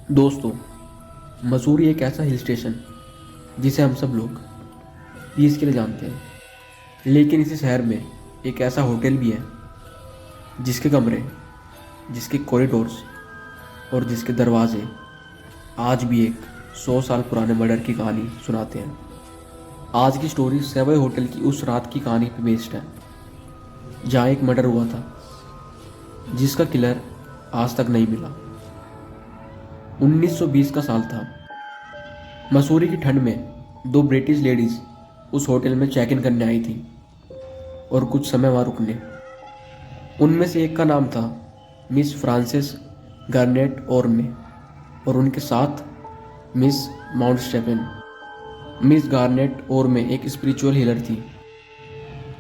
दोस्तों, मसूरी एक ऐसा हिल स्टेशन जिसे हम सब लोग पीस के लिए जानते हैं, लेकिन इसी शहर में एक ऐसा होटल भी है जिसके कमरे, जिसके कॉरिडोर्स और जिसके दरवाजे आज भी एक 100 साल पुराने मर्डर की कहानी सुनाते हैं। आज की स्टोरी सेवय होटल की उस रात की कहानी पे बेस्ड है जहाँ एक मर्डर हुआ था जिसका किलर आज तक नहीं मिला। 1920 का साल था। मसूरी की ठंड में दो ब्रिटिश लेडीज उस होटल में चेक इन करने आई थी और कुछ समय वहाँ रुकने। उनमें से एक का नाम था मिस फ्रांसिस गार्नेट ओर्मे और उनके साथ Miss Mount Stephen. Miss Garnet Orme एक स्पिरिचुअल हीलर थी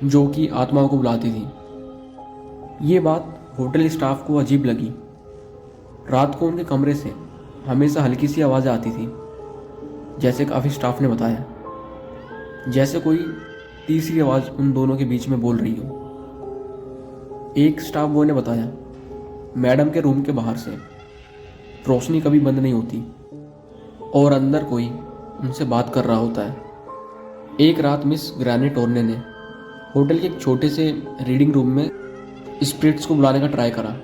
जो कि आत्माओं को बुलाती थी। ये बात होटल स्टाफ को अजीब लगी। रात को उनके कमरे से हमेशा हल्की सी आवाज़ आती थी, जैसे काफ़ी स्टाफ ने बताया, जैसे कोई तीसरी आवाज़ उन दोनों के बीच में बोल रही हो। एक स्टाफ बॉय ने बताया, मैडम के रूम के बाहर से रोशनी कभी बंद नहीं होती और अंदर कोई उनसे बात कर रहा होता है। एक रात मिस ग्रैनेट ओर्ने ने होटल के एक छोटे से रीडिंग रूम में स्पिरिट्स को बुलाने का ट्राई करा।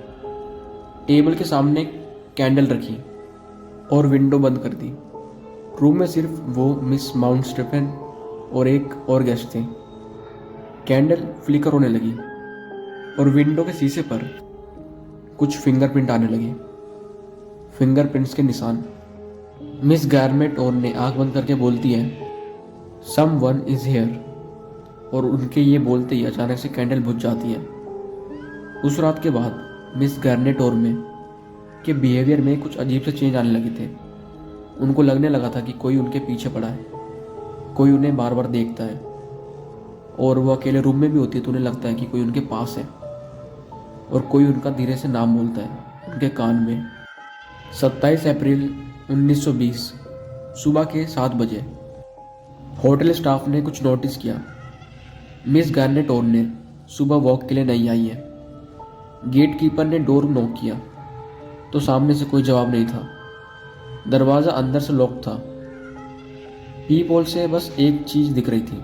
टेबल के सामने कैंडल रखी और विंडो बंद कर दी। रूम में सिर्फ वो मिस माउंट स्टेफन और एक और गेस्ट थे। कैंडल फ्लिकर होने लगी और विंडो के शीशे पर कुछ फिंगरप्रिंट आने लगे, फिंगरप्रिंट्स के निशान। मिस गारमेट ओर्ने आंख बंद करके बोलती है, समवन इज हियर, और उनके ये बोलते ही अचानक से कैंडल बुझ जाती है। उस रात के बाद मिस गार्नेट ओर्मे के बिहेवियर में कुछ अजीब से चेंज आने लगे थे। उनको लगने लगा था कि कोई उनके पीछे पड़ा है, कोई उन्हें बार बार देखता है, और वो अकेले रूम में भी होती है तो उन्हें लगता है कि कोई उनके पास है और कोई उनका धीरे से नाम बोलता है उनके कान में। 27 अप्रैल 1920 सुबह के 7 बजे होटल स्टाफ ने कुछ नोटिस किया। मिस गार्नेट ओर्ने सुबह वॉक के लिए नहीं आई है। गेट कीपर ने डोर नॉक किया तो सामने से कोई जवाब नहीं था। दरवाज़ा अंदर से लॉक था। पीप होल से बस एक चीज़ दिख रही थी,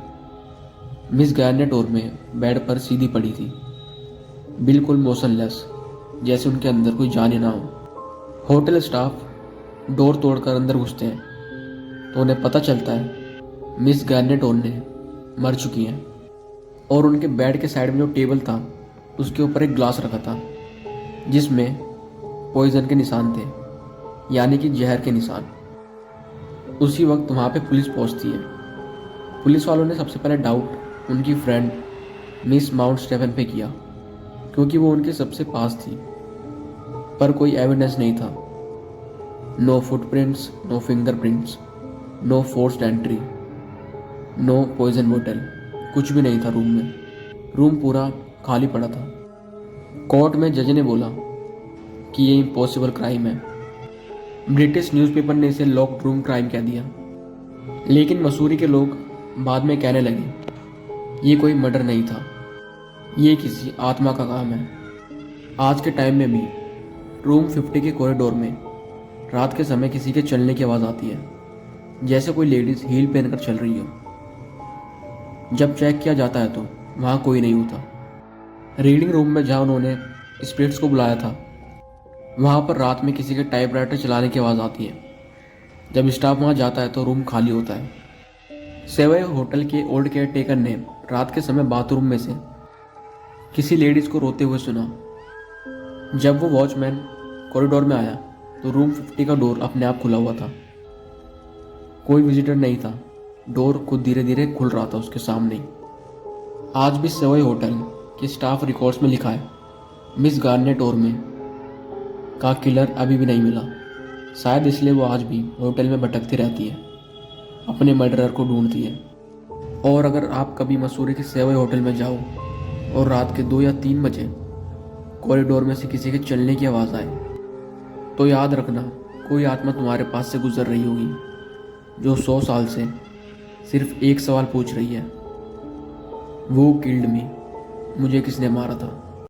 मिस गार्नेट ओर्मे बेड पर सीधी पड़ी थी, बिल्कुल मोशनलेस, जैसे उनके अंदर कोई जान ही ना हो। होटल स्टाफ डोर तोड़कर अंदर घुसते हैं तो उन्हें पता चलता है मिस गार्नेट ओर्ने मर चुकी हैं, और उनके बेड के साइड में जो टेबल था उसके ऊपर एक ग्लास रखा था जिसमें पॉइजन के निशान थे, यानी कि जहर के निशान। उसी वक्त वहाँ पे पुलिस पहुँचती है। पुलिस वालों ने सबसे पहले डाउट उनकी फ्रेंड मिस माउंट स्टेफन पे किया, क्योंकि वो उनके सबसे पास थी, पर कोई एविडेंस नहीं था। No footprints, no fingerprints, no forced entry, no poison बोतल, कुछ भी नहीं था रूम में। रूम पूरा खाली पड़ा था। कोर्ट में जज ने बोला कि ये इम्पॉसिबल क्राइम है। ब्रिटिश न्यूज़पेपर ने इसे लॉक्ड रूम क्राइम कह दिया, लेकिन मसूरी के लोग बाद में कहने लगे ये कोई मर्डर नहीं था, ये किसी आत्मा का काम है। आज के टाइम में भी रूम 50 के कॉरिडोर में रात के समय किसी के चलने की आवाज़ आती है, जैसे कोई लेडीज़ हील पहनकर चल रही हो। जब चेक किया जाता है तो वहाँ कोई नहीं होता। रीडिंग रूम में जहाँ उन्होंने स्पिरिट्स को बुलाया था, वहाँ पर रात में किसी के टाइपराइटर चलाने की आवाज़ आती है। जब स्टाफ वहाँ जाता है तो रूम खाली होता है। सेवय होटल के ओल्ड केयर टेकर ने रात के समय बाथरूम में से किसी लेडीज़ को रोते हुए सुना। जब वो वॉचमैन कॉरिडोर में आया तो रूम 50 का डोर अपने आप खुला हुआ था। कोई विजिटर नहीं था। डोर खुद धीरे धीरे खुल रहा था उसके सामने ही। आज भी सेवय होटल के स्टाफ रिकॉर्ड्स में लिखा है, मिस गार्नेट ओर्मे का किलर अभी भी नहीं मिला। शायद इसलिए वो आज भी होटल में भटकती रहती है, अपने मर्डरर को ढूंढती है। और अगर आप कभी मसूरी के सेवय होटल में जाओ और रात के 2 या 3 बजे कॉरिडोर में से किसी के चलने की आवाज़ आए, तो याद रखना कोई आत्मा तुम्हारे पास से गुजर रही होगी, जो 100 साल से सिर्फ एक सवाल पूछ रही है, वो किल्ड मी, मुझे किसने मारा था।